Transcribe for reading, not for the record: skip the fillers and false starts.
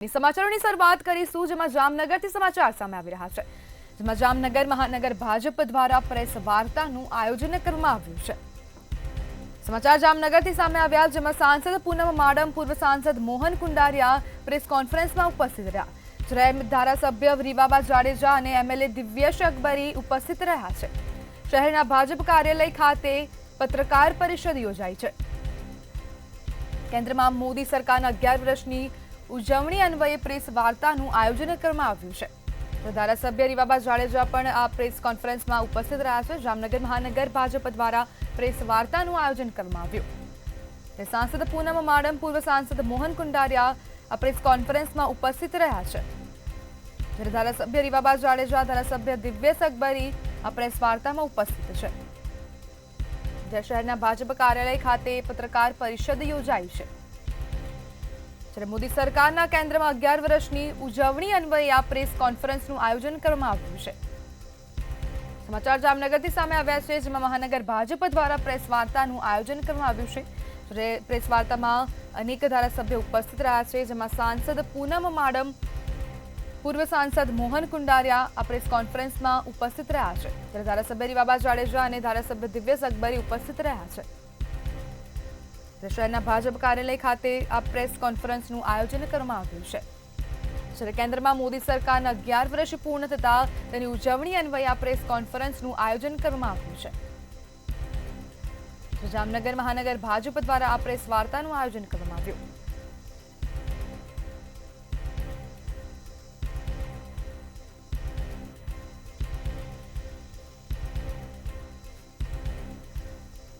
સમાચારોની શરૂઆત કરીશું જેમાં જામનગરથી સમાચાર સામે આવી રહ્યા છે જેમાં જામનગર મહાનગર ભાજપ દ્વારા પ્રેસ વાર્તાનું આયોજન કરવામાં આવ્યું છે। સમાચાર જામનગરથી સામે આવ્યા જેમાં સાંસદ પૂનમ માડમ, પૂર્વ સાંસદ મોહન કુંડારિયા પ્રેસ કોન્ફરન્સમાં ઉપસ્થિત રહ્યા। જ્યારે ધારાસભ્ય રીવાબા જાડેજા અને એમએલએ દિવ્યેશ અકબરી ઉપસ્થિત રહ્યા છે। શહેરના ભાજપ કાર્યાલય ખાતે પત્રકાર પરિષદ યોજાઈ છે। કેન્દ્રમાં મોદી સરકારના 11 વર્ષની ઉજવણી અન્વયે પ્રેસ વાર્તાનું આયોજન કરવામાં આવ્યું છે। તો ધારાસભ્ય રીવાબા જાડેજા પણ આ પ્રેસ કોન્ફરન્સમાં ઉપસ્થિત રહ્યા છે। જામનગર મહાનગર ભાજપ દ્વારા પ્રેસ વાર્તાનું આયોજન કરવામાં આવ્યું। સાંસદ પૂનમ માડમ, પૂર્વ સાંસદ મોહન કુંડારિયા આ પ્રેસ કોન્ફરન્સમાં ઉપસ્થિત રહ્યા છે। જ્યારે ધારાસભ્ય રીવાબા જાડેજા, ધારાસભ્ય દિવ્યેશ અકબરી આ પ્રેસ વાર્તામાં ઉપસ્થિત છે। જ્યાં શહેરના ભાજપ કાર્યાલય ખાતે પત્રકાર પરિષદ યોજાઈ છે। જ્યારે મોદી સરકારના કેન્દ્રમાં 11 વર્ષની ઉજવણી અન્વયે આ પ્રેસ કોન્ફરન્સનું આયોજન કરવામાં આવ્યું છે। સમાચાર જામનગરથી સામે આવ્યા છે જેમાં મહાનગર ભાજપ દ્વારા પ્રેસ વાર્તાનું આયોજન કરવામાં આવ્યું છે। જ્યારે પ્રેસ વાર્તામાં અનેક ધારાસભ્યો ઉપસ્થિત રહ્યા છે જેમાં સાંસદ પૂનમ માડમ, પૂર્વ સાંસદ મોહન કુંડારિયા આ પ્રેસ કોન્ફરન્સમાં ઉપસ્થિત રહ્યા છે। ત્યારે ધારાસભ્ય રીવાબા જાડેજા અને ધારાસભ્ય દિવ્યેશ અકબરી ઉપસ્થિત રહ્યા છે। શહેરના ભાજપ કાર્યાલય ખાતે આ પ્રેસ કોન્ફરન્સનું આયોજન કરવામાં આવ્યું છે। જ્યારે કેન્દ્રમાં મોદી સરકારના 11 વર્ષ પૂર્ણ થતા તેની ઉજવણી અન્વયે આ પ્રેસ કોન્ફરન્સનું આયોજન કરવામાં આવ્યું છે। જામનગર મહાનગર ભાજપ દ્વારા આ પ્રેસ વાર્તાનું આયોજન કરવામાં આવ્યું।